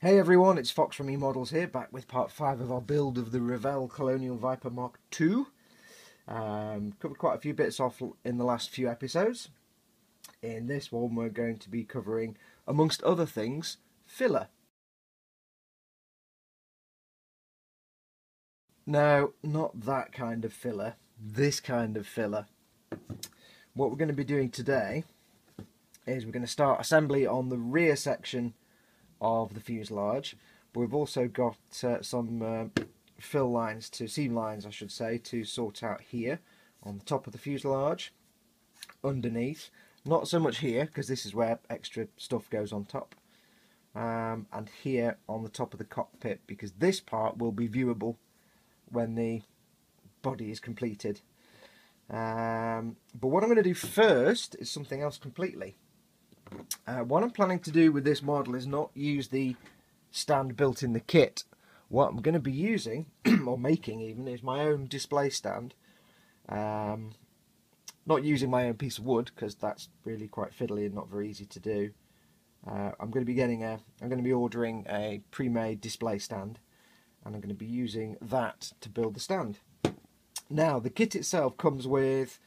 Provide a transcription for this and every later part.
Hey everyone, it's Foxx from eModels here, back with part 5 of our build of the Revell Colonial Viper Mark II. Covered quite a few bits off in the last few episodes. In this one we're going to be covering, amongst other things, filler. Now, not that kind of filler, this kind of filler. What we're going to be doing today is we're going to start assembly on the rear section of the fuselage, but we've also got some fill lines, seam lines I should say, to sort out here on the top of the fuselage, underneath, not so much here because this is where extra stuff goes on top, and here on the top of the cockpit because this part will be viewable when the body is completed. But what I'm going to do first is something else completely. What I'm planning to do with this model is not use the stand built in the kit. What I'm going to be using, or making even, is my own display stand. Not using my own piece of wood because that's really quite fiddly and not very easy to do. I'm going to be ordering a pre-made display stand, and I'm going to be using that to build the stand. Now the kit itself comes with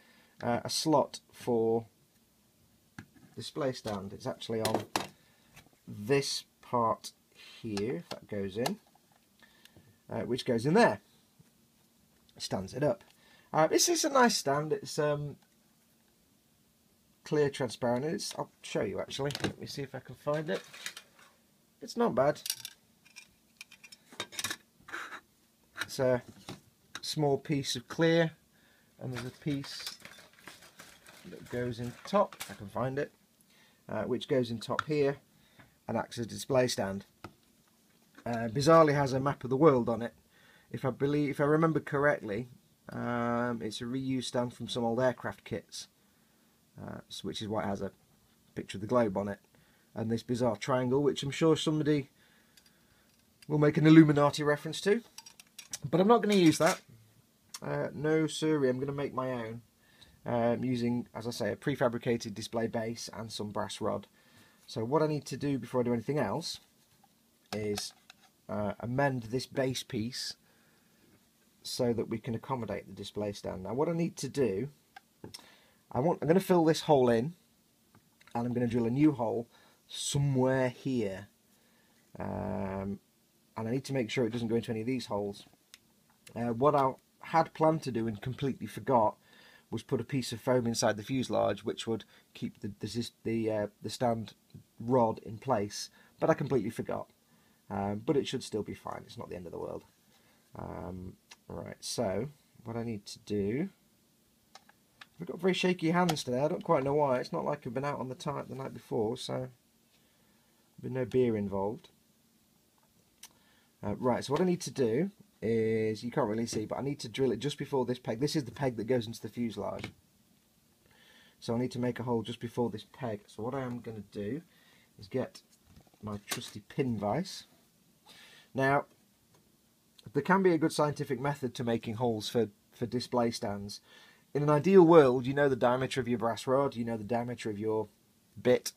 a slot for display stand. It's actually on this part here, if that goes in, which goes in there. Stands it up. This is a nice stand. It's clear, transparent. I'll show you actually. Let me see if I can find it. It's not bad. It's a small piece of clear, and there's a piece that goes in top. I can find it. Which goes in top here and acts as a display stand. Bizarrely has a map of the world on it. If I remember correctly, it's a reused stand from some old aircraft kits, which is why it has a picture of the globe on it, and this bizarre triangle, which I'm sure somebody will make an Illuminati reference to. But I'm not going to use that. No siree, I'm going to make my own. Using, as I say, a prefabricated display base and some brass rod. So what I need to do before I do anything else is amend this base piece so that we can accommodate the display stand. Now what I need to do, I'm going to fill this hole in, and I'm going to drill a new hole somewhere here, and I need to make sure it doesn't go into any of these holes. What I had planned to do and completely forgot was put a piece of foam inside the fuselage, which would keep the stand rod in place, but I completely forgot. But it should still be fine. It's not the end of the world. Right, so what I need to do, I've got very shaky hands today. I don't quite know why. It's not like I've been out on the type the night before, so there's been no beer involved. Right, so what I need to do is, you can't really see, but I need to drill it just before this peg. This is the peg that goes into the fuselage. So I need to make a hole just before this peg. So what I am going to do is get my trusty pin vise. Now, there can be a good scientific method to making holes for display stands. In an ideal world, you know the diameter of your brass rod, you know the diameter of your bit,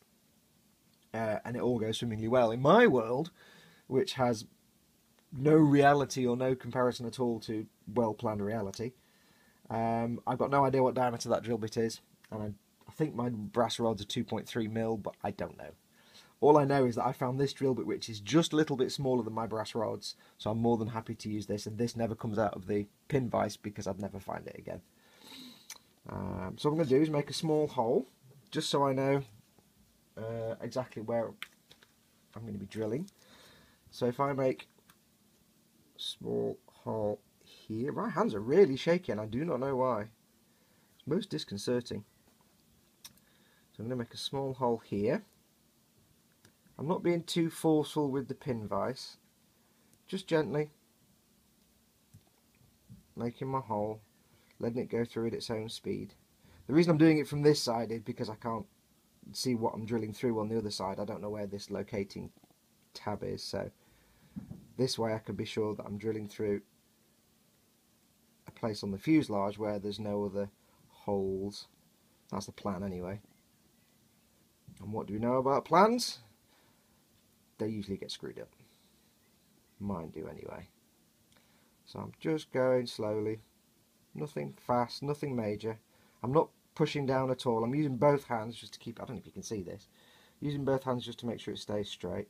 and it all goes swimmingly well. In my world, which has no reality or no comparison at all to well-planned reality, I've got no idea what diameter that drill bit is, and I think my brass rods are 2.3mm, but I don't know. All I know is that I found this drill bit which is just a little bit smaller than my brass rods, so I'm more than happy to use this, and this never comes out of the pin vise because I'd never find it again. So what I'm going to do is make a small hole, just so I know exactly where I'm going to be drilling. So if I make small hole here. My hands are really shaky and I do not know why. It's most disconcerting. So I'm going to make a small hole here. I'm not being too forceful with the pin vise. Just gently making my hole, letting it go through at its own speed. The reason I'm doing it from this side is because I can't see what I'm drilling through on the other side. I don't know where this locating tab is, so this way I can be sure that I'm drilling through a place on the fuselage where there's no other holes. That's the plan anyway. And what do we know about plans? They usually get screwed up. Mine do anyway. So I'm just going slowly. Nothing fast, nothing major. I'm not pushing down at all. I'm using both hands just to keep, I don't know if you can see this, using both hands just to make sure it stays straight.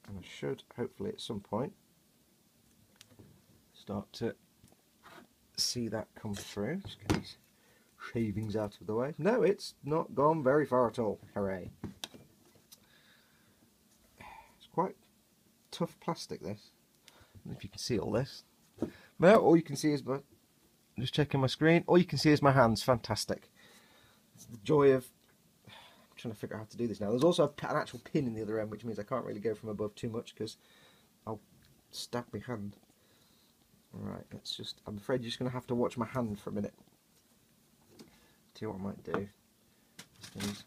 And I should hopefully at some point start to see that come through. Just get these shavings out of the way. No, it's not gone very far at all. Hooray. It's quite tough plastic, this. I don't know if you can see all this. No, all you can see is my, just checking my screen, all you can see is my hands. Fantastic. It's the joy of, I'm trying to figure out how to do this now. There's also an actual pin in the other end, which means I can't really go from above too much because I'll stab my hand. Alright, let's just, I'm afraid you're just going to have to watch my hand for a minute. See what I might do. This thing's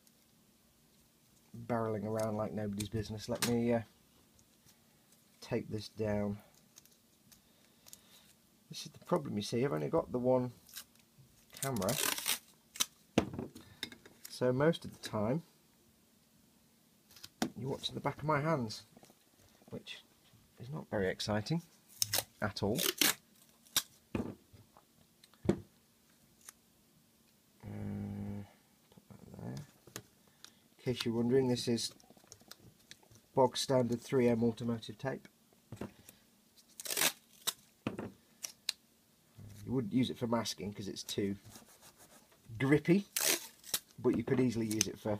barreling around like nobody's business. Let me take this down. This is the problem, you see. I've only got the one camera, so most of the time you watch the back of my hands, which is not very exciting at all. In case you're wondering, this is bog standard 3M automotive tape. You wouldn't use it for masking because it's too grippy, but you could easily use it for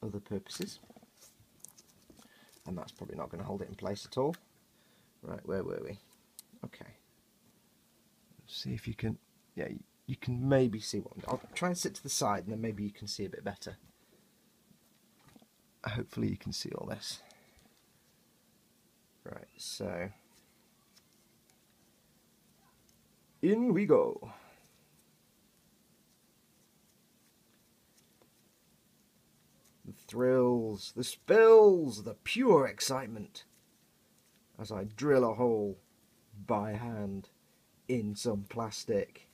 other purposes. And that's probably not going to hold it in place at all. Right, where were we? Okay. Let's see if you can, yeah, you can maybe see what, I'll try and sit to the side and then maybe you can see a bit better. Hopefully you can see all this. Right, so in we go. The thrills, the spills, the pure excitement as I drill a hole by hand in some plastic.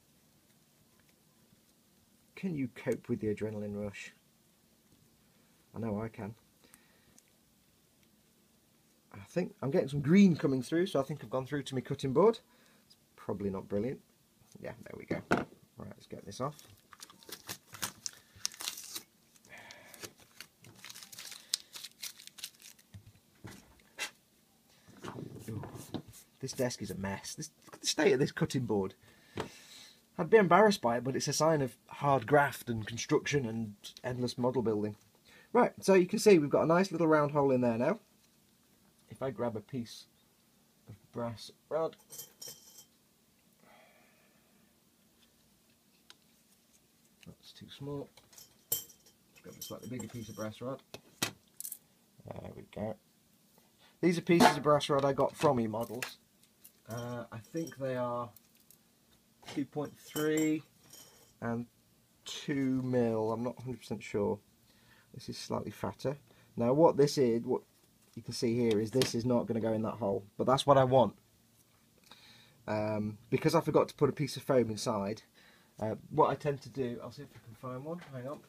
Can you cope with the adrenaline rush? I know I can. I think I'm getting some green coming through, so I think I've gone through to my cutting board. It's probably not brilliant. Yeah, there we go. Right, let's get this off. Ooh, this desk is a mess. Look at the state of this cutting board. I'd be embarrassed by it, but it's a sign of hard graft and construction and endless model building. Right, so you can see we've got a nice little round hole in there now. If I grab a piece of brass rod, that's too small. Let's grab a slightly bigger piece of brass rod. There we go. These are pieces of brass rod I got from eModels. I think they are 2.3 and 2 mil. I'm not 100% sure. This is slightly fatter. Now what this is, what you can see here is this is not going to go in that hole, but that's what I want. Because I forgot to put a piece of foam inside, what I tend to do, I'll see if I can find one, hang on.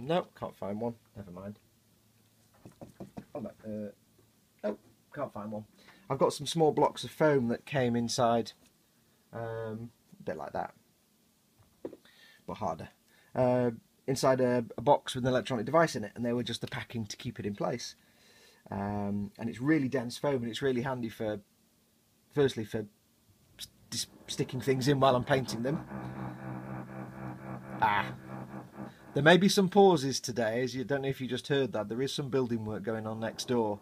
No, can't find one, never mind. Oh, no, nope, can't find one. I've got some small blocks of foam that came inside, a bit like that, but harder. Inside a box with an electronic device in it, and they were just the packing to keep it in place. And it's really dense foam, and it's really handy for, firstly, for sticking things in while I'm painting them. There may be some pauses today, as you don't know if you just heard that. There is some building work going on next door.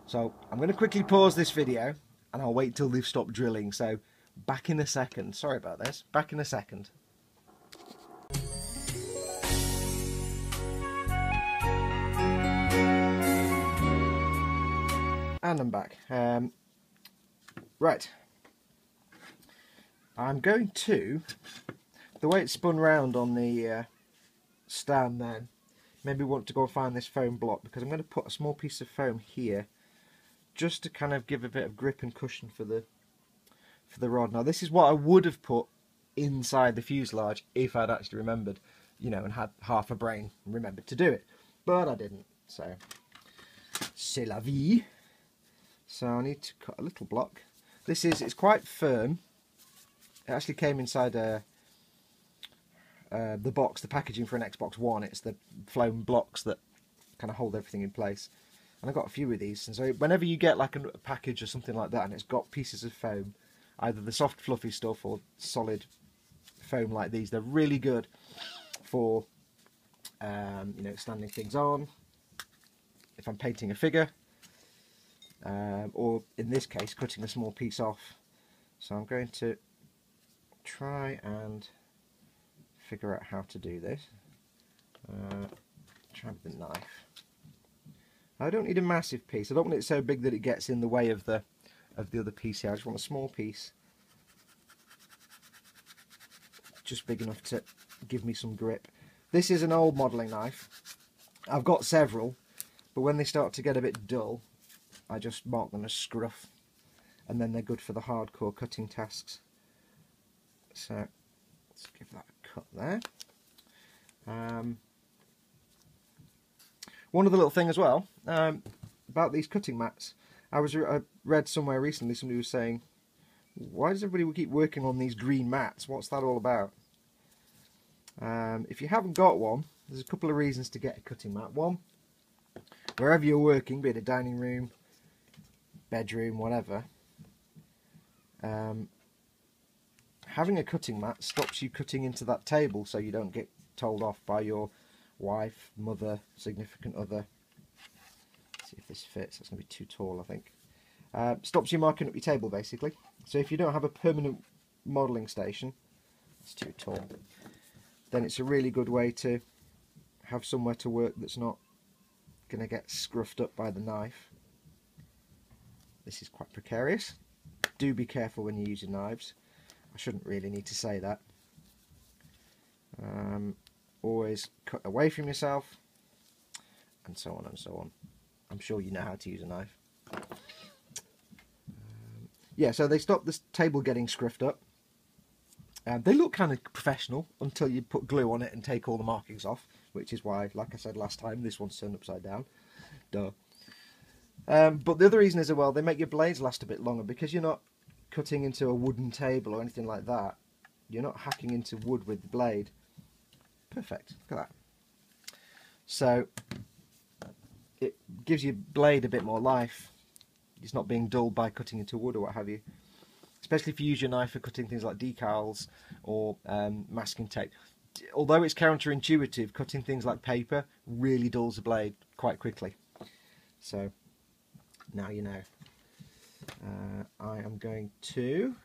So I'm going to quickly pause this video, and I'll wait till they've stopped drilling. So back in a second. Sorry about this. Back in a second. And I'm back. Right. I'm going to, the way it's spun round on the stand then, maybe want to go find this foam block, because I'm going to put a small piece of foam here just to kind of give a bit of grip and cushion for the rod. Now this is what I would have put inside the fuselage if I'd actually remembered, you know, and had half a brain and remembered to do it, but I didn't. So, c'est la vie. So I need to cut a little block. It's quite firm. It actually came inside the box, the packaging for an Xbox One. It's the foam blocks that kind of hold everything in place. And I've got a few of these. And so whenever you get like a package or something like that and it's got pieces of foam, either the soft fluffy stuff or solid foam like these, they're really good for you know, standing things on, if I'm painting a figure, or in this case cutting a small piece off. So I'm going to try and figure out how to do this. Try with the knife. I don't need a massive piece. I don't want it so big that it gets in the way of the other piece here. I just want a small piece, just big enough to give me some grip. This is an old modelling knife. I've got several, but when they start to get a bit dull, I just mark them as scruff, and then they're good for the hardcore cutting tasks. So let's give that a cut there. One other little thing as well about these cutting mats. I read somewhere recently somebody was saying, why does everybody keep working on these green mats? What's that all about? If you haven't got one, there's a couple of reasons to get a cutting mat. One, wherever you're working, be it a dining room, bedroom, whatever, having a cutting mat stops you cutting into that table, so you don't get told off by your wife, mother, significant other. Let's see if this fits. That's going to be too tall, I think. Stops you marking up your table, basically. So if you don't have a permanent modelling station, it's too tall, then it's a really good way to have somewhere to work that's not going to get scruffed up by the knife. This is quite precarious. Do be careful when you're using knives. I shouldn't really need to say that. Always cut away from yourself, and so on and so on. I'm sure you know how to use a knife. Yeah, so they stop this table getting scruffed up. They look kind of professional until you put glue on it and take all the markings off, which is why, like I said last time, this one's turned upside down. Duh. But the other reason is, well, they make your blades last a bit longer, because you're not cutting into a wooden table or anything like that. You're not hacking into wood with the blade. Perfect. Look at that. So it gives your blade a bit more life. It's not being dulled by cutting into wood or what have you. Especially if you use your knife for cutting things like decals or masking tape. Although it's counterintuitive, cutting things like paper really dulls the blade quite quickly. So now you know. I am going to,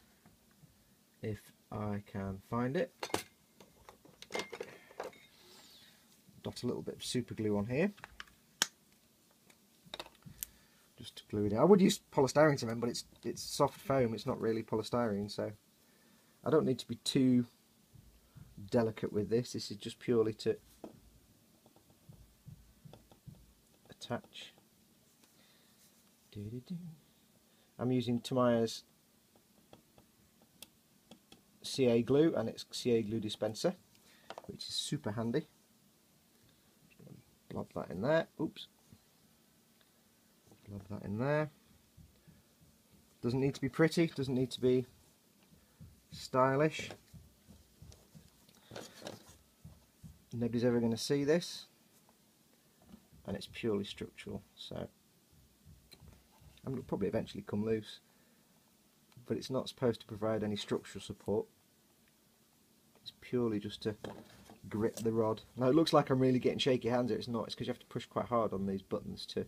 if I can find it, dot a little bit of super glue on here, just to glue it in. I would use polystyrene cement, but it's soft foam, it's not really polystyrene, so I don't need to be too delicate with this. This is just purely to attach. I'm using Tamiya's CA glue, and it's CA glue dispenser, which is super handy. Blob that in there. Oops. Blob that in there. Doesn't need to be pretty, doesn't need to be stylish. Nobody's ever going to see this, and it's purely structural, so it'll probably eventually come loose, but it's not supposed to provide any structural support. It's purely just to grip the rod. Now it looks like I'm really getting shaky hands here. It's not. It's because you have to push quite hard on these buttons to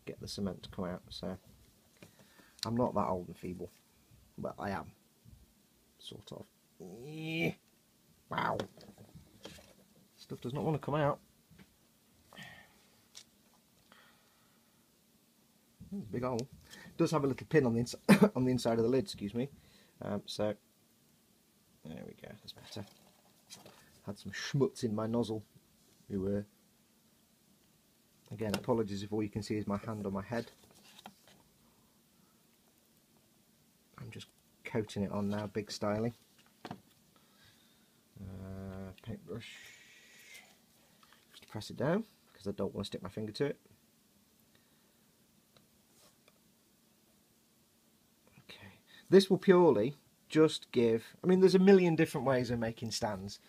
get the cement to come out. So I'm not that old and feeble. Well, I am, sort of. Wow. Stuff does not want to come out. There's a big hole. It does have a little pin on the on the inside of the lid. Excuse me. So there we go. That's better. Had some schmutz in my nozzle. Again, apologies if all you can see is my hand on my head. I'm just coating it on now, big styling. Paintbrush. Just press it down, because I don't want to stick my finger to it. Okay, this will purely just give, I mean, there's a million different ways of making stands.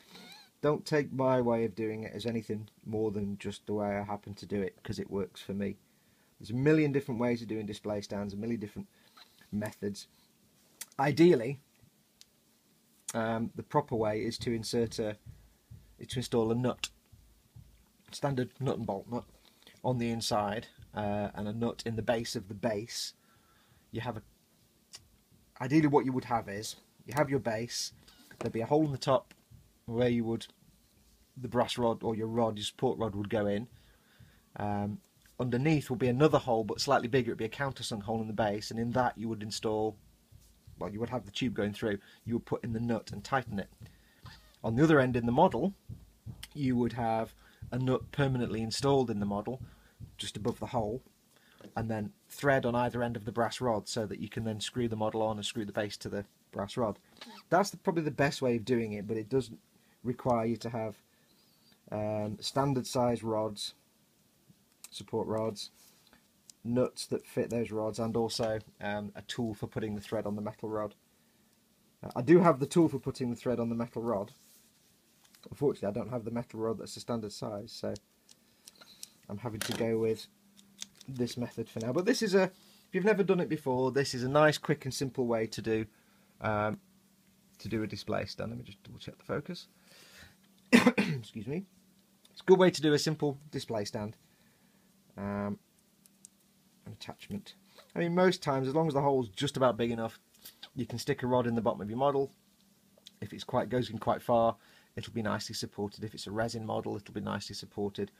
Don't take my way of doing it as anything more than just the way I happen to do it, because it works for me. There's a million different ways of doing display stands, a million different methods. Ideally, the proper way is to install a nut, standard nut and bolt nut, on the inside, and a nut in the base of the base. You have ideally what you would have is, you have your base, there'd be a hole in the top where the brass rod or your support rod would go in. Underneath will be another hole, but slightly bigger. It'd be a countersunk hole in the base, and in that you would install, well, you would have the tube going through. You would put in the nut and tighten it. On the other end in the model, you would have a nut permanently installed in the model, just above the hole, and then thread on either end of the brass rod, so that you can then screw the model on and screw the base to the brass rod. That's probably the best way of doing it, but it does require you to have standard size rods, support rods, nuts that fit those rods, and also a tool for putting the thread on the metal rod. I do have the tool for putting the thread on the metal rod. Unfortunately, I don't have the metal rod that's a standard size, so I'm having to go with this method for now. But this is if you've never done it before, this is a nice, quick and simple way to do a display stand. Let me just double check the focus. Excuse me. It's a good way to do a simple display stand. An attachment. I mean, most times, as long as the hole's just about big enough, you can stick a rod in the bottom of your model. If it's goes in quite far, it'll be nicely supported. If it's a resin model, it'll be nicely supported.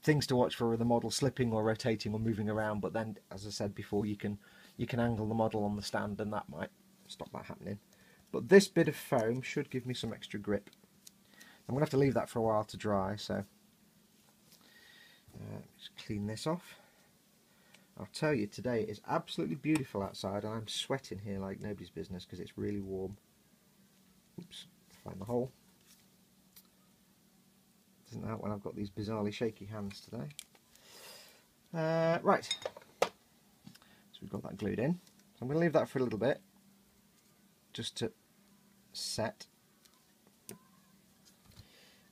Things to watch for are the model slipping or rotating or moving around, but then, as I said before, you can angle the model on the stand, and that might stop that happening. But this bit of foam should give me some extra grip. I'm going to have to leave that for a while to dry, so just clean this off. I'll tell you, today is absolutely beautiful outside, and I'm sweating here like nobody's business because it's really warm. Oops, find the hole. Doesn't help when I've got these bizarrely shaky hands today. Right, so we've got that glued in. So I'm going to leave that for a little bit, just to set.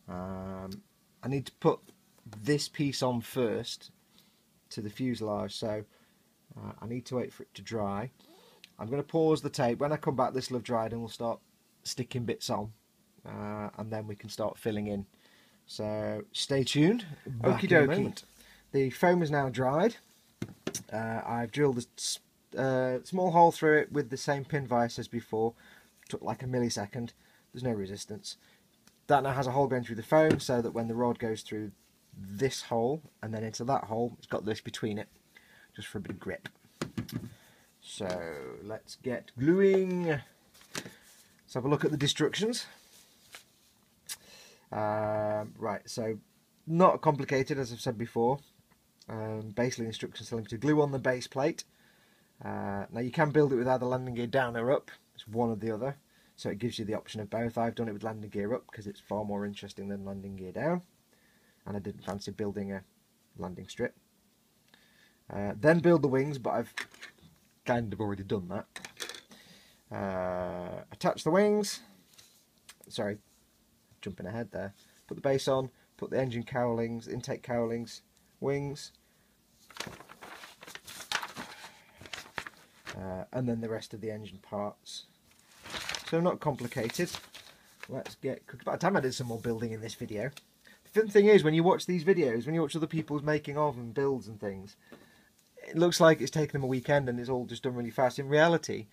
I need to put this piece on first to the fuselage, so I need to wait for it to dry. I'm going to pause the tape. When I come back, this will have dried, and we'll start sticking bits on, and then we can start filling in. So stay tuned. Okie dokie. The foam is now dried. I've drilled a small hole through it with the same pin vise as before. Took like a millisecond. There's no resistance. That now has a hole going through the foam, so that when the rod goes through this hole and then into that hole, it's got this between it, just for a bit of grip. So let's get gluing. Let's have a look at the instructions. Right, so not complicated, as I've said before. Basically, instructions telling you to glue on the base plate. Now you can build it with either landing gear down or up. It's one or the other, so it gives you the option of both. I've done it with landing gear up because it's far more interesting than landing gear down, and I didn't fancy building a landing strip. Then build the wings, but I've kind of already done that. Attach the wings. Sorry, jumping ahead there. Put the base on, put the engine cowlings, intake cowlings, wings, and then the rest of the engine parts. So not complicated. Let's get cooking. By the time I did some more building in this video. The thing is, when you watch these videos, when you watch other people's making of and builds and things, it looks like it's taken them a weekend and it's all just done really fast. In reality,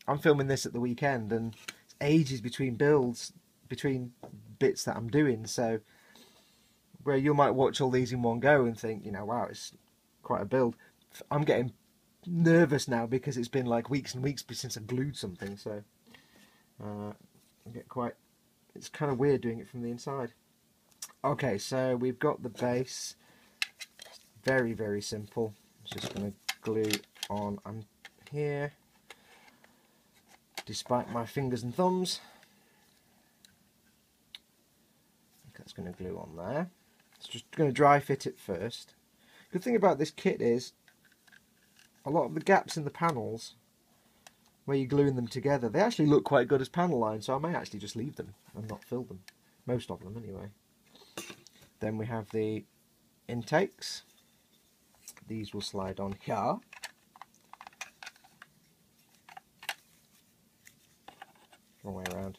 I'm filming this at the weekend, and it's ages between builds, between bits that I'm doing. So where you might watch all these in one go and think, you know, wow, it's quite a build. I'm getting nervous now because it's been like weeks and weeks since I glued something. So I get quite. It's kind of weird doing it from the inside. Okay, so we've got the base. Very, very simple. I'm just going to glue on here, despite my fingers and thumbs. That's going to glue on there. It's just going to dry fit it first. Good thing about this kit is a lot of the gaps in the panels where you're gluing them together, they actually look quite good as panel lines, so I may actually just leave them and not fill them. Most of them anyway. Then we have the intakes. These will slide on here. Wrong way around.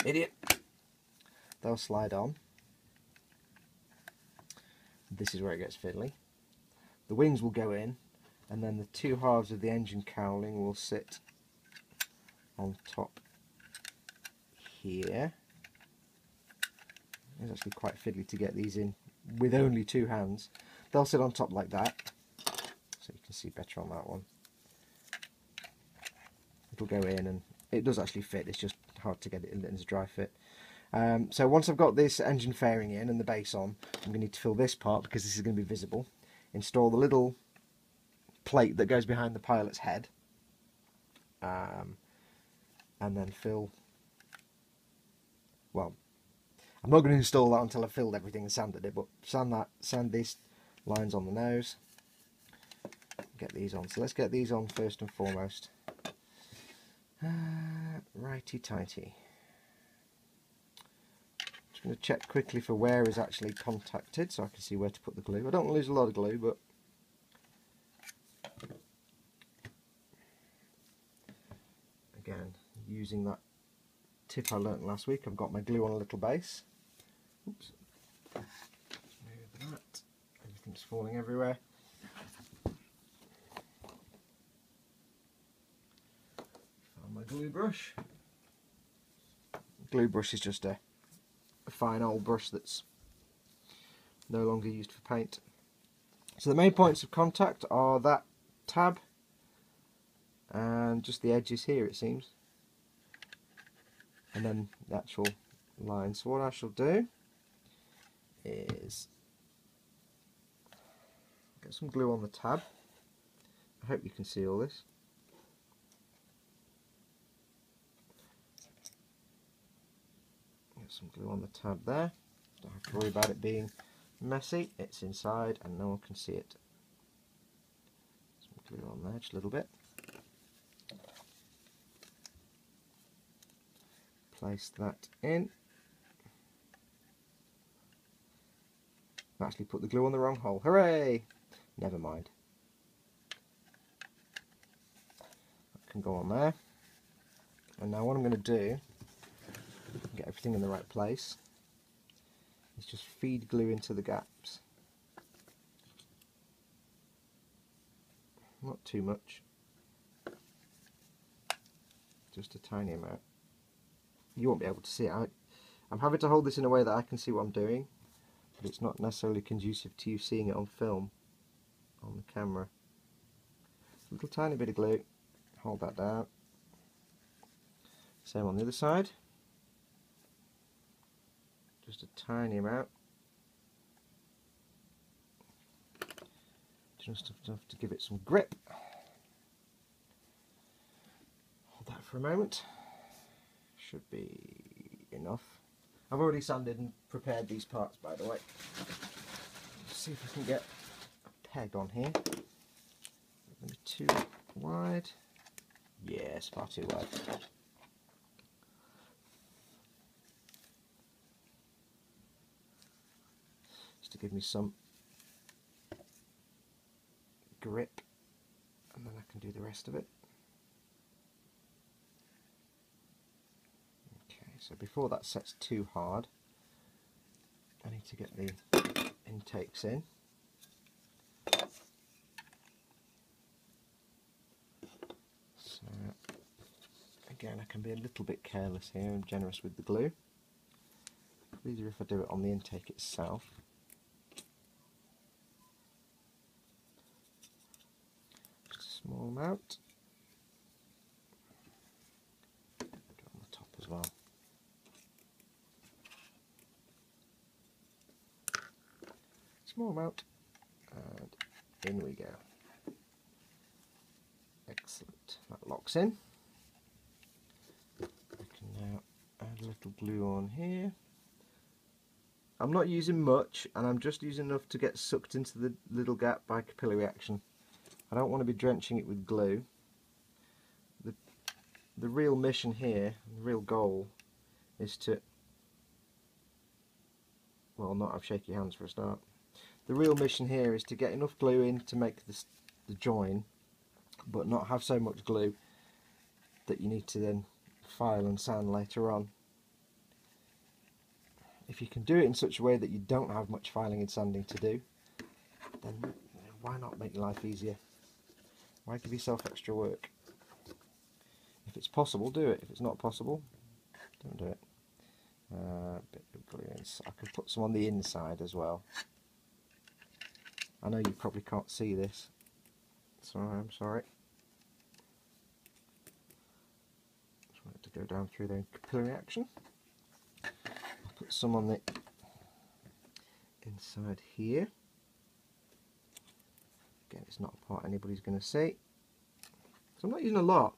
Idiot! They'll slide on. This is where it gets fiddly. The wings will go in, and then the two halves of the engine cowling will sit on top here. It's actually quite fiddly to get these in with only two hands. They'll sit on top like that, so you can see better on that one. It'll go in, and it does actually fit, it's just hard to get it in as a dry fit. So once I've got this engine fairing in and the base on, I'm going to need to fill this part because this is going to be visible. Install the little plate that goes behind the pilot's head, and then fill, well, I'm not going to install that until I've filled everything and sanded it, but sand these lines on the nose, get these on. So let's get these on first and foremost. Righty tighty. Just going to check quickly for where is actually contacted so I can see where to put the glue. I don't want to lose a lot of glue, but again, using that tip I learnt last week, I've got my glue on a little base. Oops. Move that. Everything's falling everywhere. Found my glue brush. Glue brush is just a fine old brush that's no longer used for paint. So the main points of contact are that tab and just the edges here, it seems, and then the actual line. So what I shall do is get some glue on the tab. I hope you can see all this. Get some glue on the tab there. Don't have to worry about it being messy. It's inside and no one can see it. Some glue on there, just a little bit. Place that in. I actually put the glue on the wrong hole. Hooray! Never mind. That can go on there. And now what I'm going to do, get everything in the right place, is just feed glue into the gaps. Not too much. Just a tiny amount. You won't be able to see it. I'm having to hold this in a way that I can see what I'm doing, but it's not necessarily conducive to you seeing it on film, on the camera. A little tiny bit of glue, hold that down. Same on the other side. Just a tiny amount. Just enough to give it some grip. Hold that for a moment. Should be enough. I've already sanded and prepared these parts, by the way. Let's see if I can get a peg on here. Maybe too wide. Yes, far too wide. Just to give me some grip, and then I can do the rest of it. So before that sets too hard, I need to get the intakes in. So again, I can be a little bit careless here and generous with the glue. Easier if I do it on the intake itself. Just a small amount. Do it on the top as well. Small amount, and in we go. Excellent. That locks in. I can now add a little glue on here. I'm not using much, and I'm just using enough to get sucked into the little gap by capillary action. I don't want to be drenching it with glue. The real mission here, the real goal, is to, well, not have shaky hands for a start. The real mission here is to get enough glue in to make the join, but not have so much glue that you need to then file and sand later on. If you can do it in such a way that you don't have much filing and sanding to do, then why not make your life easier? Why give yourself extra work? If it's possible, do it. If it's not possible, don't do it. Bit of glue. I could put some on the inside as well. I know you probably can't see this, so I'm sorry. Just want it to go down through the capillary action. I'll put some on the inside here. Again, it's not a part anybody's going to see. So I'm not using a lot.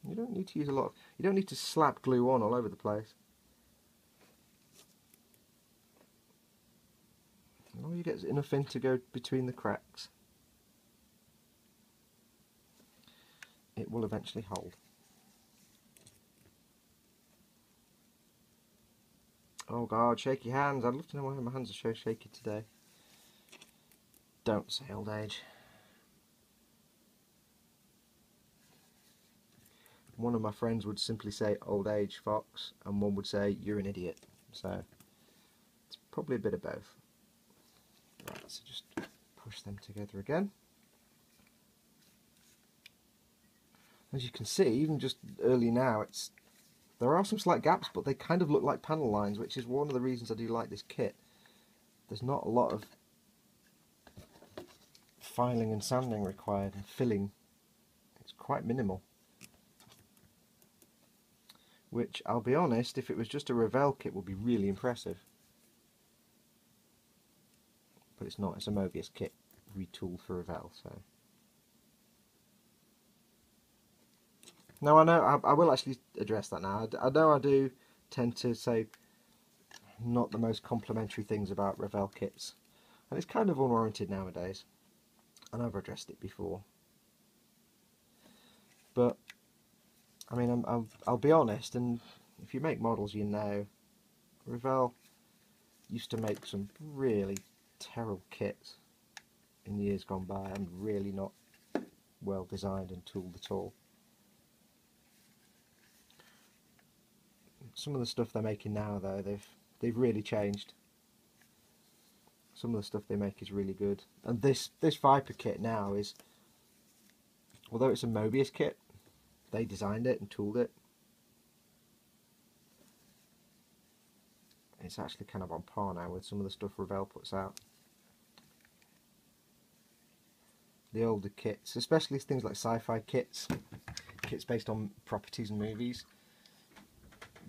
You don't need to use a lot. You don't need to slap glue on all over the place. As long as you get enough in to go between the cracks, it will eventually hold. Oh God, shaky hands. I'd love to know why my hands are so shaky today. Don't say old age. One of my friends would simply say old age, Fox, and one would say you're an idiot. So it's probably a bit of both. Right, so just push them together again. As you can see, even just early now, there are some slight gaps, but they kind of look like panel lines, which is one of the reasons I do like this kit. There's not a lot of filing and sanding required, and filling. It's quite minimal. Which, I'll be honest, if it was just a Revell kit, would be really impressive. But it's not. It's a Mobius kit retooled for Revell. So now I know I will actually address that now. I know I do tend to say not the most complimentary things about Revell kits, and it's kind of unwarranted nowadays. And I've addressed it before, but I mean, I'll be honest, and if you make models, you know, Revell used to make some really terrible kits in years gone by, and really not well designed and tooled at all. Some of the stuff they're making now, though, they've really changed. Some of the stuff they make is really good, and this Viper kit now is, although it's a Mobius kit, they designed it and tooled it. It's actually kind of on par now with some of the stuff Revell puts out. The older kits, especially things like sci-fi kits based on properties and movies,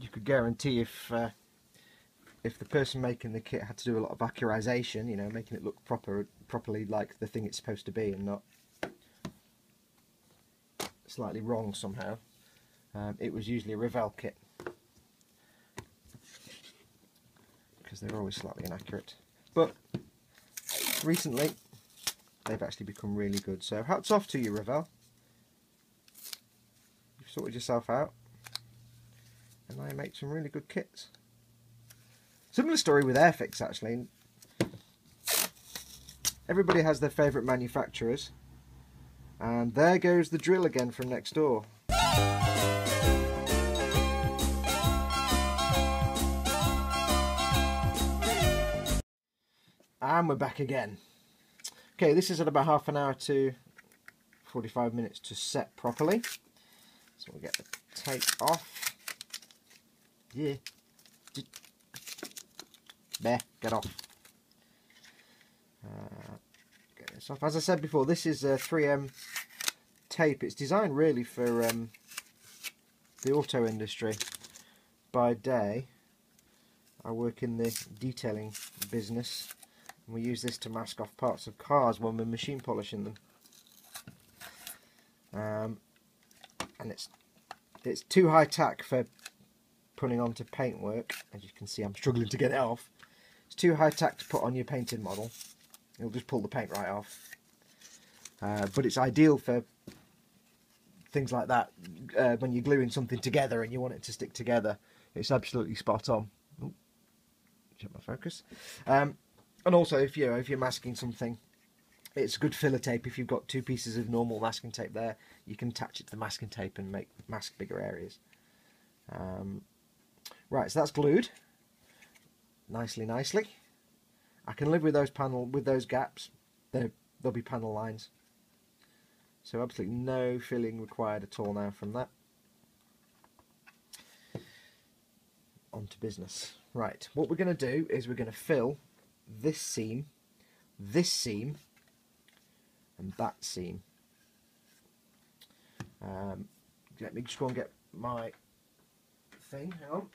you could guarantee if the person making the kit had to do a lot of accurization, you know, making it look properly like the thing it's supposed to be, and not slightly wrong somehow, it was usually a Revell kit, because they're always slightly inaccurate. But recently they've actually become really good, so hats off to you, Revell. You've sorted yourself out, and now you make some really good kits. Similar story with Airfix, actually. Everybody has their favourite manufacturers, and there goes the drill again from next door. And we're back again. Okay, this is at about half an hour to 45 minutes to set properly. So we'll get the tape off. Yeah. There, get off. Get this off. As I said before, this is a 3M tape. It's designed really for the auto industry. By day, I work in the detailing business, and we use this to mask off parts of cars when we're machine polishing them. And it's too high tack for putting onto paintwork. As you can see, I'm struggling to get it off. It's too high tack to put on your painted model. It'll just pull the paint right off. But it's ideal for things like that, when you're gluing something together and you want it to stick together. It's absolutely spot on. Ooh, check my focus. And also, if you're masking something, it's good filler tape. If you've got 2 pieces of normal masking tape there, you can attach it to the masking tape and mask bigger areas. Right, so that's glued nicely. I can live with those gaps. There'll be panel lines. So absolutely no filling required at all now from that. On to business. Right, what we're going to do is we're going to fill this seam, and that seam. Let me just go and get my thing. Hang on.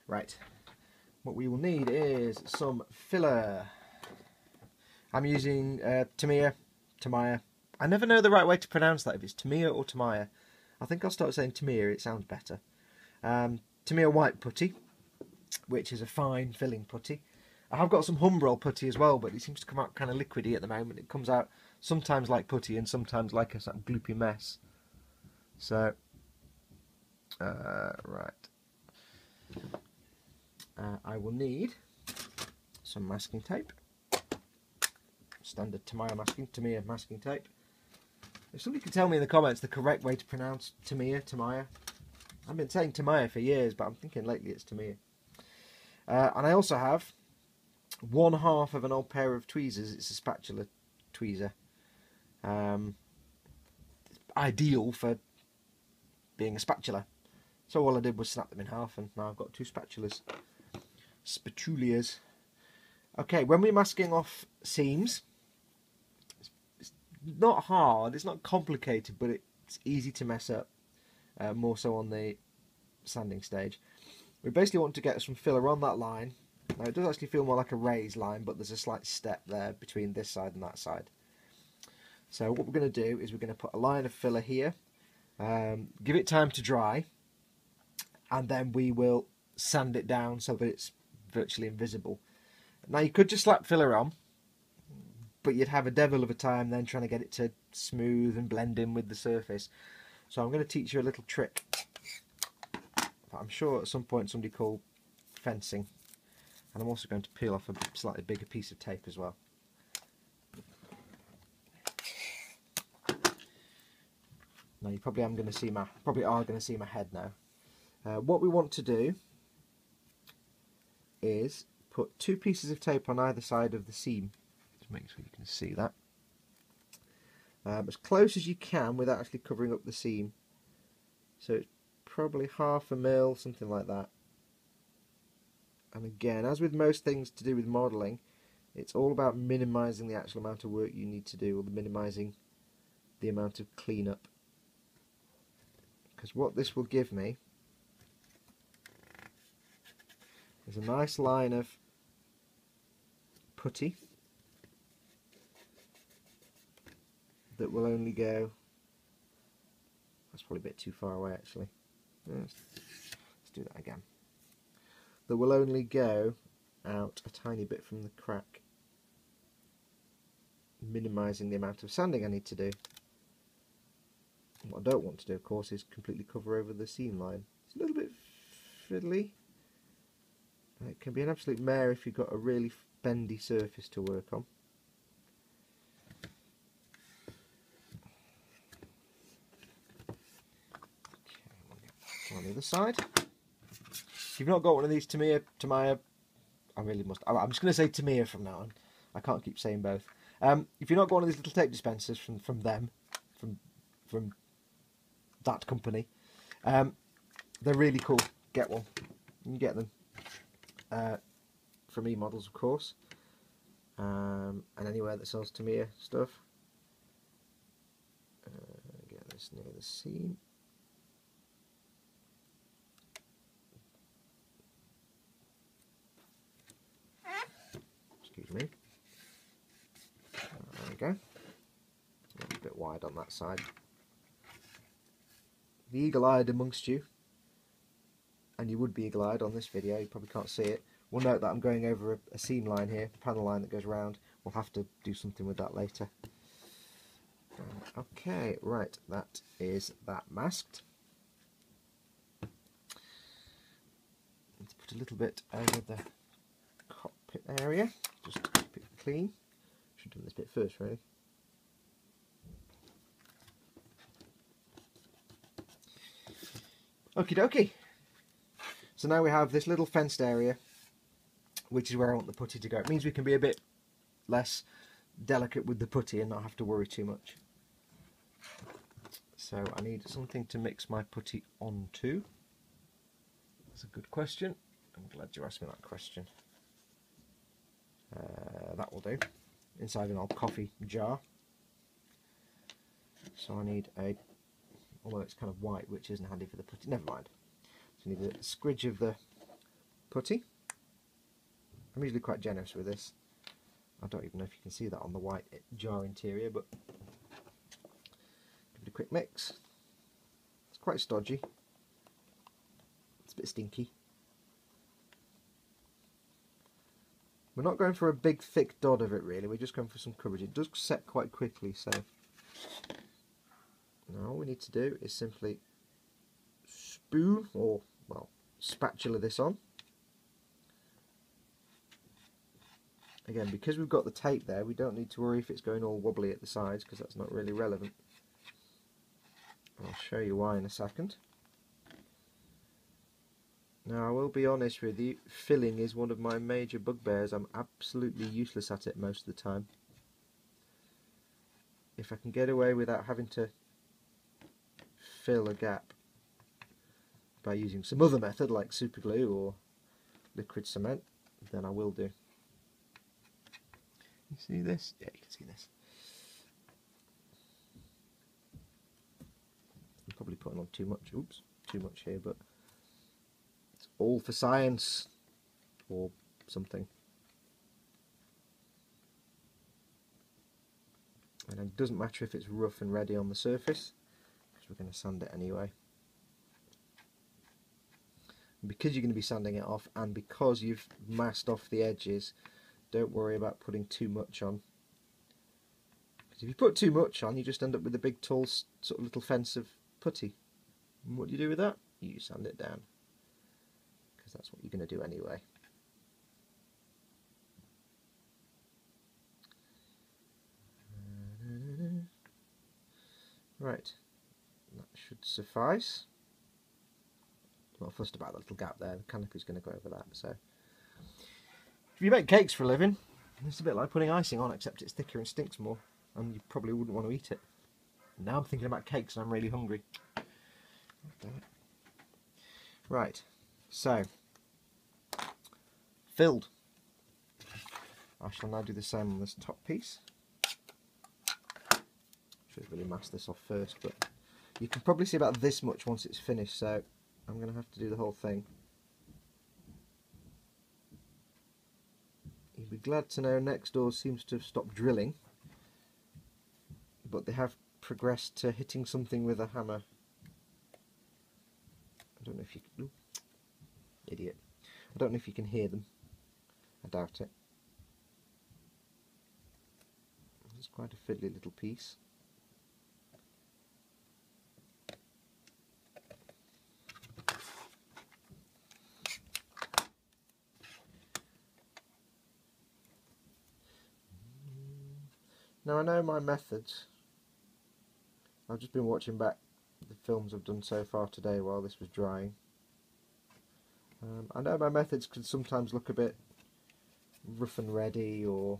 Right. What we will need is some filler. I'm using Tamiya. I never know the right way to pronounce that, if it's Tamiya or Tamiya. I think I'll start saying Tamiya, it sounds better. Tamiya white putty, which is a fine filling putty. I have got some Humbrol putty as well, but it seems to come out kind of liquidy at the moment. It comes out sometimes like putty and sometimes like a sort of gloopy mess. So, right. I will need some masking tape. Standard Tamiya masking tape. If somebody can tell me in the comments the correct way to pronounce Tamiya. I've been saying Tamiya for years, but I'm thinking lately it's Tamiya. And I also have 1/2 of an old pair of tweezers. It's a spatula tweezer. Ideal for being a spatula. So all I did was snap them in half, and now I've got 2 spatulas. Okay, when we're masking off seams, it's not hard, it's not complicated, but it's easy to mess up, more so on the sanding stage. We basically want to get some filler on that line. Now it does actually feel more like a raised line, but there's a slight step there between this side and that side. So what we're going to do is we're going to put a line of filler here, give it time to dry, and then we will sand it down so that it's virtually invisible. Now you could just slap filler on, but you'd have a devil of a time then trying to get it to smooth and blend in with the surface. So I'm going to teach you a little trick that I'm sure at some point somebody called fencing. And I'm also going to peel off a slightly bigger piece of tape as well. Now you probably are going to see my head now. What we want to do is put 2 pieces of tape on either side of the seam. Just make sure you can see that. As close as you can without actually covering up the seam. So it's probably 1/2 mil, something like that. And again, as with most things to do with modelling, it's all about minimising the actual amount of work you need to do, or minimising the amount of cleanup. Because what this will give me is a nice line of putty that will only go, that's probably a bit too far away actually, let's do that again, that will only go out a tiny bit from the crack, minimising the amount of sanding I need to do. What I don't want to do, of course, is completely cover over the seam line. It's a little bit fiddly. It can be an absolute mare if you've got a really bendy surface to work on. Okay, on the other side. If you've not got one of these Tamiya, I really must. I'm just going to say Tamiya from now on. I can't keep saying both. If you've not got one of these little tape dispensers from that company, they're really cool. Get one. You can get them from eModels, of course, and anywhere that sells Tamiya stuff. Get this near the seam. Excuse me. There we go. A bit wide on that side. the eagle-eyed amongst you, and you would be eagle-eyed on this video, you probably can't see it, will note that I'm going over a seam line here, a panel line that goes around. We'll have to do something with that later. Okay, right, that is that masked. Let's put a little bit over the cockpit area, just to keep it clean. Should have done this bit first, really. Okie dokie. So now we have this little fenced area, which is where I want the putty to go. It means we can be a bit less delicate with the putty and not have to worry too much. So I need something to mix my putty onto. That's a good question. I'm glad you asked me that question. That will do. Inside an old coffee jar. So I need a, although it's kind of white, which isn't handy for the putty. Never mind. So I need a squidge of the putty. I'm usually quite generous with this. I don't even know if you can see that on the white jar interior, but give it a quick mix. It's quite stodgy. It's a bit stinky. We're not going for a big thick dot of it really, we're just going for some coverage. It does set quite quickly, so now all we need to do is simply spoon, or well, spatula this on. Again, because we've got the tape there, we don't need to worry if it's going all wobbly at the sides, because that's not really relevant. I'll show you why in a second. Now I will be honest with you, filling is one of my major bugbears. I'm absolutely useless at it most of the time. If I can get away without having to fill a gap by using some other method like super glue or liquid cement, then I will do. You see this? Yeah, you can see this. I'm probably putting on too much. Oops, too much here, but it's all for science or something. And it doesn't matter if it's rough and ready on the surface, because we're going to sand it anyway. And because you're going to be sanding it off, and because you've masked off the edges, don't worry about putting too much on. Because if you put too much on, you just end up with a big tall sort of little fence of putty. And what do you do with that? You sand it down. Because that's what you're going to do anyway. Right, that should suffice. I'm not fussed about the little gap there, the canopy's going to go over that. So, if you make cakes for a living, it's a bit like putting icing on, except it's thicker and stinks more, and you probably wouldn't want to eat it. Now I'm thinking about cakes and I'm really hungry. Right, so, filled. I shall now do the same on this top piece. Should really mask this off first, but you can probably see about this much once it's finished, so I'm going to have to do the whole thing. You'll be glad to know next door seems to have stopped drilling, but they have progressed to hitting something with a hammer. I don't know if you can... Ooh, idiot. I don't know if you can hear them. I doubt it. It's quite a fiddly little piece. Now I know my methods. I've just been watching back the films I've done so far today while this was drying. I know my methods can sometimes look a bit rough and ready, or,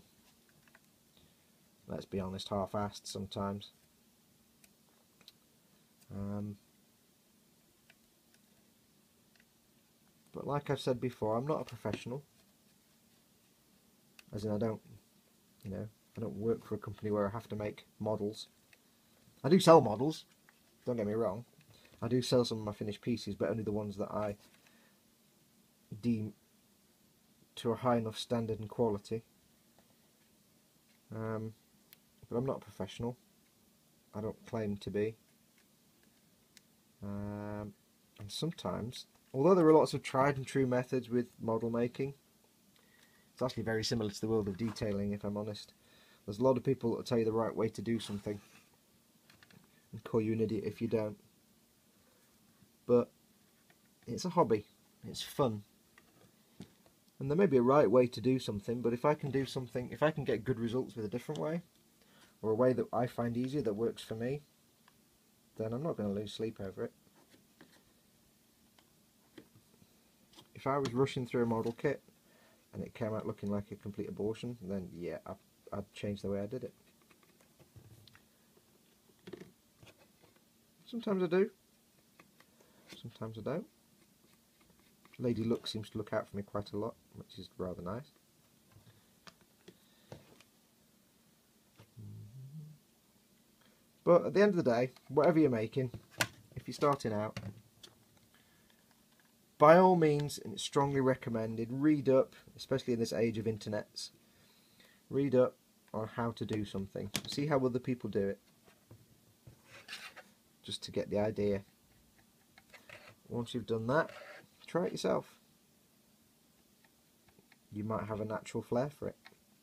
let's be honest, half-assed sometimes. But like I've said before, I'm not a professional. As in, I don't work for a company where I have to make models. I do sell models, don't get me wrong. I do sell some of my finished pieces, but only the ones that I deem to a high enough standard and quality. But I'm not a professional. I don't claim to be. And sometimes, although there are lots of tried and true methods with model making, it's actually very similar to the world of detailing, if I'm honest. There's a lot of people that will tell you the right way to do something and call you an idiot if you don't. But it's a hobby, it's fun. And there may be a right way to do something, but if I can do something, if I can get good results with a different way, or a way that I find easier, that works for me, then I'm not going to lose sleep over it. If I was rushing through a model kit and it came out looking like a complete abortion, then yeah, I'd change the way I did it. Sometimes I do, sometimes I don't. Lady Luck seems to look out for me quite a lot, which is rather nice. But at the end of the day, whatever you're making, if you're starting out, by all means, and it's strongly recommended, read up, especially in this age of internets, read up on how to do something. See how other people do it, just to get the idea. Once you've done that, try it yourself. You might have a natural flair for it.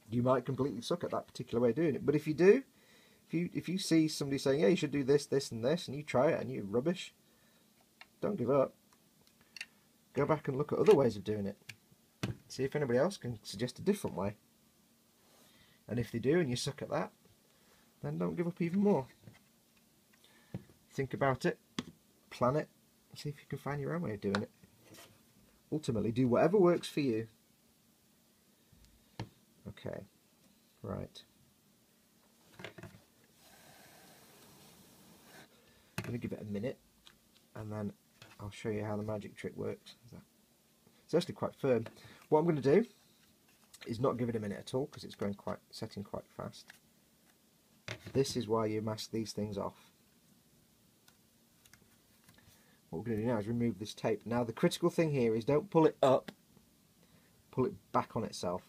You might completely suck at that particular way of doing it. But if you do, if you see somebody saying, yeah, you should do this, this and this, and you try it and you're rubbish, don't give up. Go back and look at other ways of doing it. See if anybody else can suggest a different way. And if they do and you suck at that, then don't give up even more. Think about it, plan it, see if you can find your own way of doing it. Ultimately, do whatever works for you. Okay, right. I'm going to give it a minute, and then I'll show you how the magic trick works. It's actually quite firm. What I'm going to do is not give it a minute at all, because it's going setting quite fast. This is why you mask these things off. What we're going to do now is remove this tape. Now the critical thing here is don't pull it up, pull it back on itself.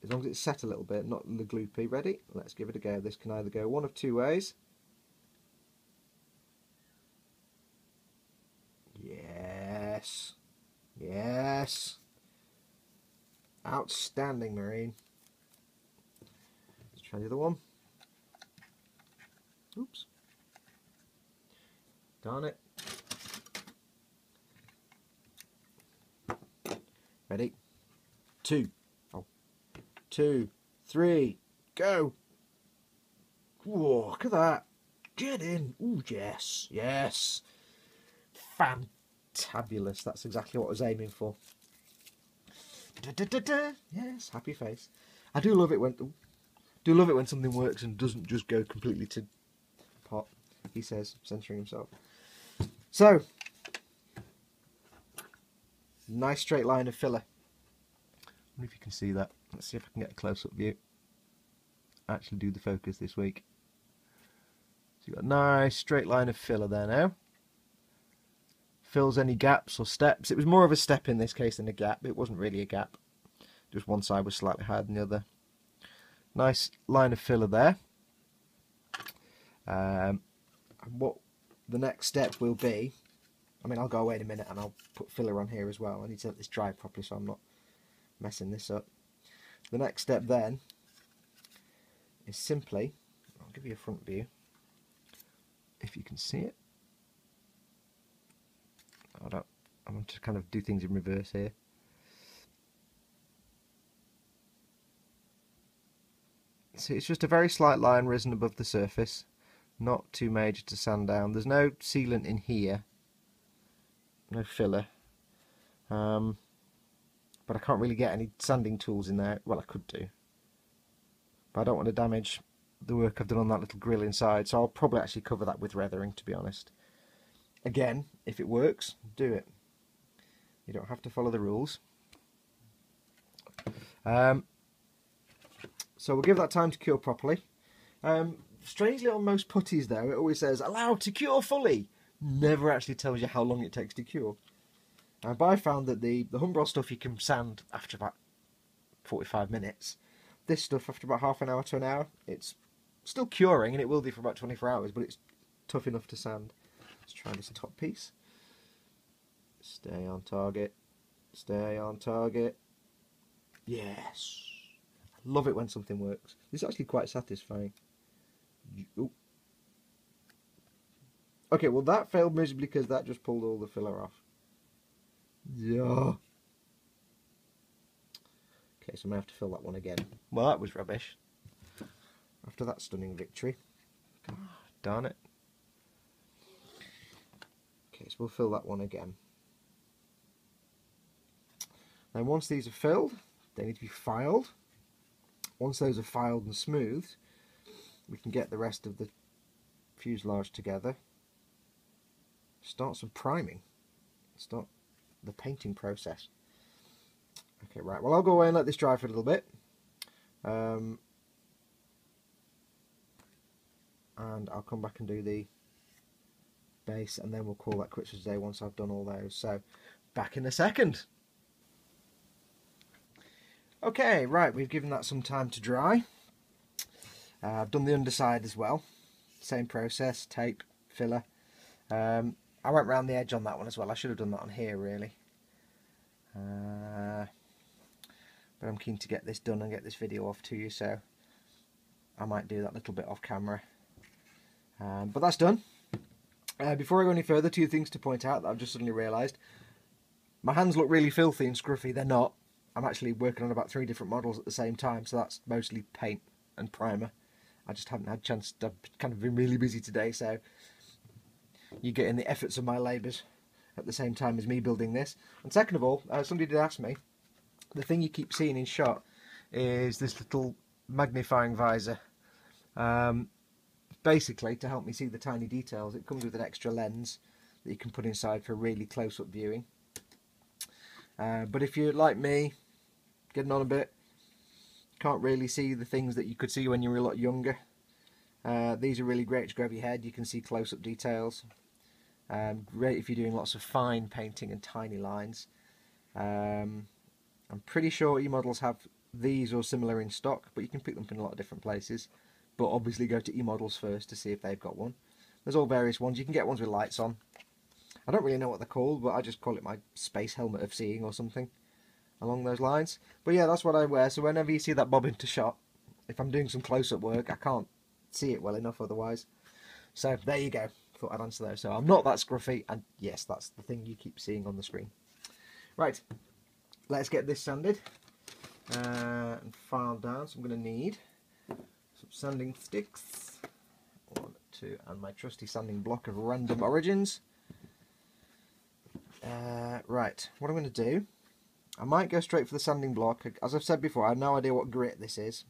As long as it's set a little bit, not the gloopy. Ready? Let's give it a go. This can either go one of two ways. Yes. Yes. Outstanding, Marine. Let's try the other one. Oops. Darn it. Ready? 2. 2, 3, go! Whoa, look at that! Get in! Ooh, yes, yes! Fantabulous! That's exactly what I was aiming for. Da, da, da, da. Yes, happy face. I do love it when something works and doesn't just go completely to pot. He says, censoring himself. So, nice straight line of filler. I wonder if you can see that. Let's see if I can get a close-up view. Actually do the focus this week. So you've got a nice straight line of filler there now. Fills any gaps or steps. It was more of a step in this case than a gap. It wasn't really a gap. Just one side was slightly higher than the other. Nice line of filler there. And what the next step will be, I mean, I'll go away in a minute and I'll put filler on here as well. I need to let this dry properly so I'm not messing this up. The next step then is simply, I'll give you a front view, if you can see it. I want to kind of do things in reverse here. So it's just a very slight line risen above the surface, not too major to sand down. There's no sealant in here, no filler. But I can't really get any sanding tools in there. Well, I could do, but I don't want to damage the work I've done on that little grill inside, so I'll probably actually cover that with weathering, to be honest. Again, if it works, do it. You don't have to follow the rules. So we'll give that time to cure properly. Strangely, on most putties though, it always says allow to cure fully. Never actually tells you how long it takes to cure. But I found that the Humbrol stuff you can sand after about 45 minutes. This stuff after about half an hour to an hour. It's still curing, and it will do for about 24 hours, but it's tough enough to sand. Let's try this top piece. Stay on target. Stay on target. Yes. I love it when something works. This is actually quite satisfying. Ooh. Okay, well that failed miserably because that just pulled all the filler off. Yeah. Okay, so I'm going to have to fill that one again. Well, that was rubbish. After that stunning victory. God, darn it. Okay, so we'll fill that one again. Then once these are filled, they need to be filed. Once those are filed and smoothed, we can get the rest of the fuselage together. Start some priming. Start the painting process. Okay, right, well I'll go away and let this dry for a little bit. And I'll come back and do the base, and then we'll call that quits for today once I've done all those. So, back in a second. Okay, right, we've given that some time to dry. I've done the underside as well. Same process, tape, filler. I went round the edge on that one as well. I should have done that on here really. But I'm keen to get this done and get this video off to you, so I might do that little bit off camera. But that's done. Before I go any further, two things to point out that I've just suddenly realised. My hands look really filthy and scruffy. They're not. I'm actually working on about 3 different models at the same time, so that's mostly paint and primer. I just haven't had a chance to, I've kind of been really busy today, so you get in the efforts of my labours at the same time as me building this. And second of all, somebody did ask me, the thing you keep seeing in shot is this little magnifying visor. Basically, to help me see the tiny details, it comes with an extra lens that you can put inside for really close-up viewing. But if you're like me, getting on a bit, can't really see the things that you could see when you were a lot younger, these are really great to grab your head. You can see close-up details. Great if you're doing lots of fine painting and tiny lines. I'm pretty sure eModels have these or similar in stock, but you can pick them up in a lot of different places. But obviously go to eModels first to see if they've got one. There's all various ones. You can get ones with lights on. I don't really know what they're called, but I just call it my space helmet of seeing or something along those lines. But yeah, that's what I wear. So whenever you see that bob into shot, if I'm doing some close-up work, I can't see it well enough otherwise. So there you go. Thought I'd answer those. So I'm not that scruffy, and yes, that's the thing you keep seeing on the screen. Right, let's get this sanded and filed down. So I'm going to need some sanding sticks, 1, 2, and my trusty sanding block of random origins. Right, what I'm going to do, I might go straight for the sanding block. As I've said before, I have no idea what grit this is.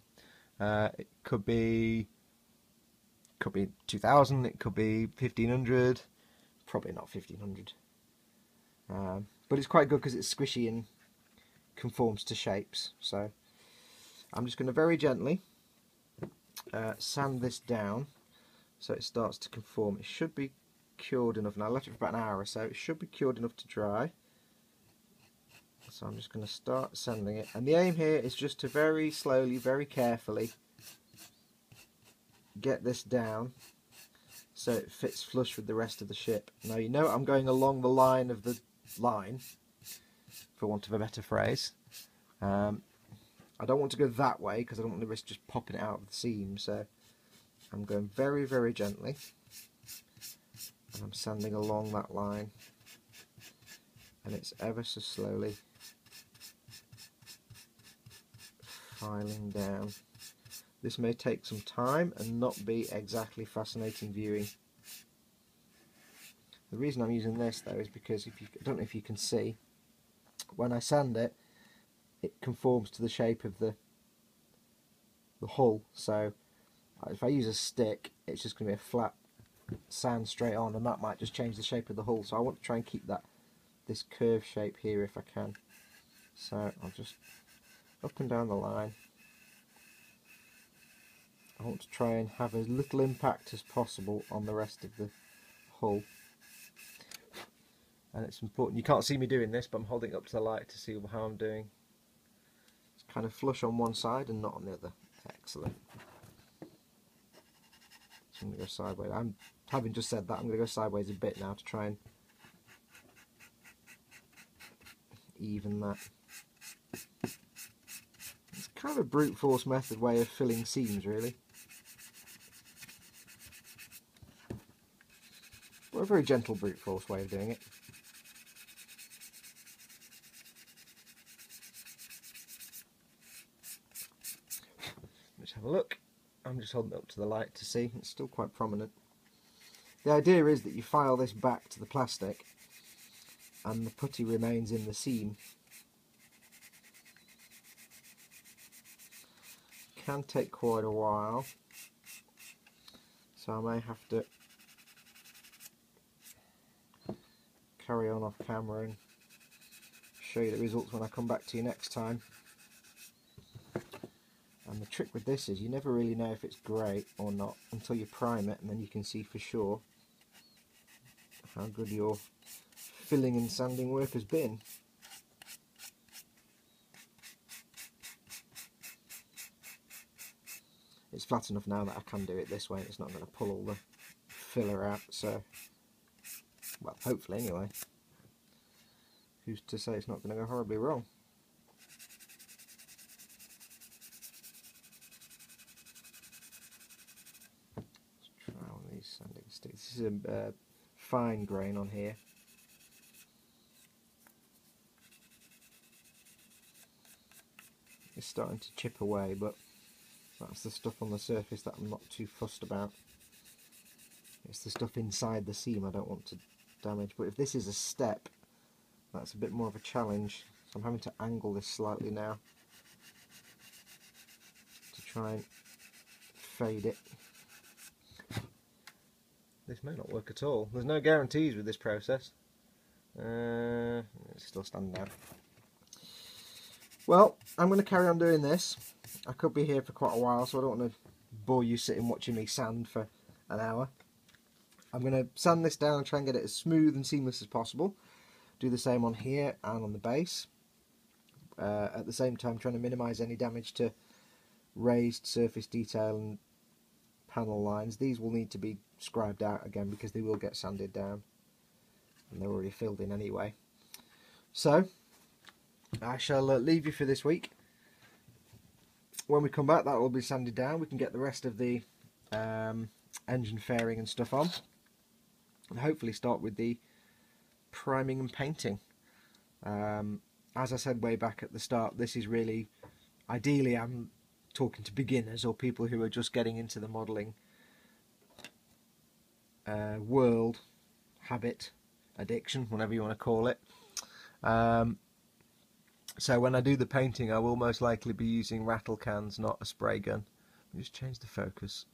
It could be 2000, it could be 1500, probably not 1500. But it's quite good because it's squishy and conforms to shapes. So I'm just going to very gently sand this down so it starts to conform. It should be cured enough. Now I left it for about an hour or so. It should be cured enough to dry. So I'm just going to start sanding it. And the aim here is just to very slowly, very carefully get this down so it fits flush with the rest of the ship. Now you know I'm going along the line of the line, for want of a better phrase. I don't want to go that way because I don't want to risk just popping it out of the seam, so I'm going very, very gently and I'm sanding along that line, and it's ever so slowly filing down. This may take some time and not be exactly fascinating viewing. The reason I'm using this though is because I don't know if you can see, when I sand it, it conforms to the shape of the hull. So if I use a stick, it's just going to be a flat sand straight on, and that might just change the shape of the hull. So I want to try and keep this curved shape here if I can. So I'll just up and down the line. I want to try and have as little impact as possible on the rest of the hull. And it's important, you can't see me doing this, but I'm holding it up to the light to see how I'm doing. It's kind of flush on one side and not on the other. Excellent. So I'm going to go sideways. I'm having just said that, I'm going to go sideways a bit now to try and even that. It's kind of a brute force method way of filling seams, really. But a very gentle brute force way of doing it. Let's have a look. I'm just holding it up to the light to see. It's still quite prominent. The idea is that you file this back to the plastic and the putty remains in the seam. Can take quite a while, so I may have to carry on off camera and show you the results when I come back to you next time. And the trick with this is you never really know if it's great or not until you prime it, and then you can see for sure how good your filling and sanding work has been. It's flat enough now that I can do it this way and it's not going to pull all the filler out, so, well, hopefully anyway. Who's to say it's not going to go horribly wrong? Let's try one of these sanding sticks. This is a fine grain on here. It's starting to chip away, but that's the stuff on the surface that I'm not too fussed about. It's the stuff inside the seam I don't want to damage. But if this is a step, that's a bit more of a challenge. So I'm having to angle this slightly now to try and fade it. This may not work at all. There's no guarantees with this process. It's still standing out. Well, I'm going to carry on doing this. I could be here for quite a while, so I don't want to bore you sitting watching me sand for an hour. I'm going to sand this down and try and get it as smooth and seamless as possible. Do the same on here and on the base. At the same time, trying to minimise any damage to raised surface detail and panel lines. These will need to be scribed out again because they will get sanded down, and they're already filled in anyway. So I shall leave you for this week. When we come back, that will be sanded down. We can get the rest of the engine fairing and stuff on, and hopefully start with the priming and painting. As I said way back at the start, this is really, ideally I'm talking to beginners or people who are just getting into the modelling world, habit, addiction, whatever you want to call it. So when I do the painting, I will most likely be using rattle cans, not a spray gun. Let me just change the focus.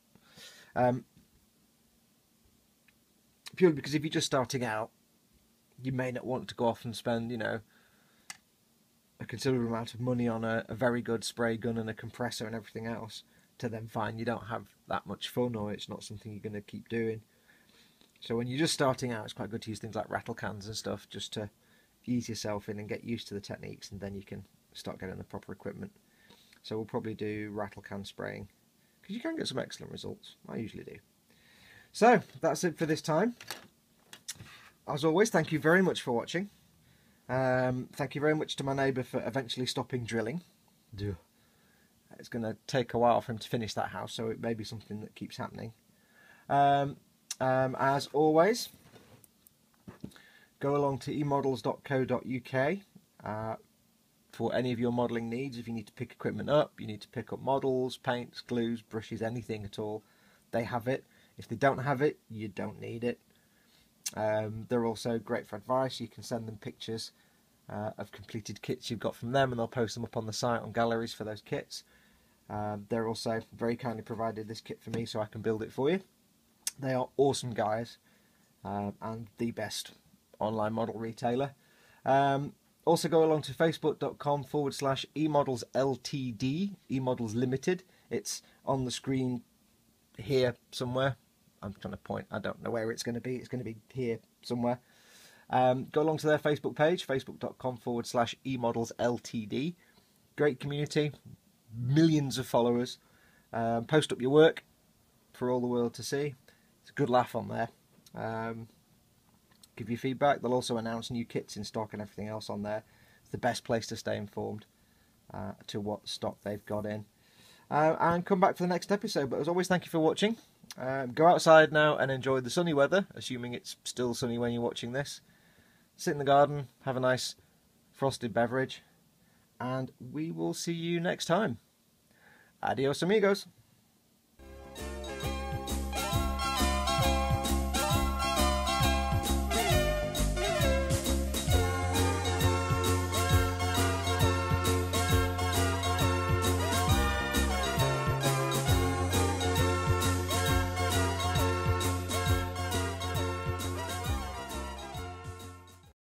Purely because if you're just starting out, you may not want to go off and spend, you know, a considerable amount of money on a very good spray gun and a compressor and everything else to then find you don't have that much fun, or it's not something you're going to keep doing. So when you're just starting out, it's quite good to use things like rattle cans and stuff just to ease yourself in and get used to the techniques, and then you can start getting the proper equipment. So we'll probably do rattle can spraying because you can get some excellent results. I usually do. So that's it for this time. As always, thank you very much for watching. Thank you very much to my neighbour for eventually stopping drilling. It's going to take a while for him to finish that house, so it may be something that keeps happening. As always, go along to eModels.co.uk for any of your modelling needs. If you need to pick equipment up, you need to pick up models, paints, glues, brushes, anything at all, they have it. If they don't have it, you don't need it. They're also great for advice. You can send them pictures of completed kits you've got from them, and they'll post them up on the site on galleries for those kits. They're also very kindly provided this kit for me so I can build it for you. They are awesome guys, and the best online model retailer. Also go along to facebook.com/eModels Ltd, eModels Limited. It's on the screen here somewhere. I'm trying to point, I don't know where it's going to be. It's going to be here somewhere. Go along to their Facebook page, facebook.com/eModels Ltd. Great community, millions of followers. Post up your work for all the world to see. It's a good laugh on there. Give you feedback. They'll also announce new kits in stock and everything else on there. It's the best place to stay informed to what stock they've got in. And come back for the next episode. But as always, thank you for watching. Go outside now and enjoy the sunny weather, assuming it's still sunny when you're watching this. Sit in the garden, have a nice frosted beverage, and we will see you next time. Adios amigos.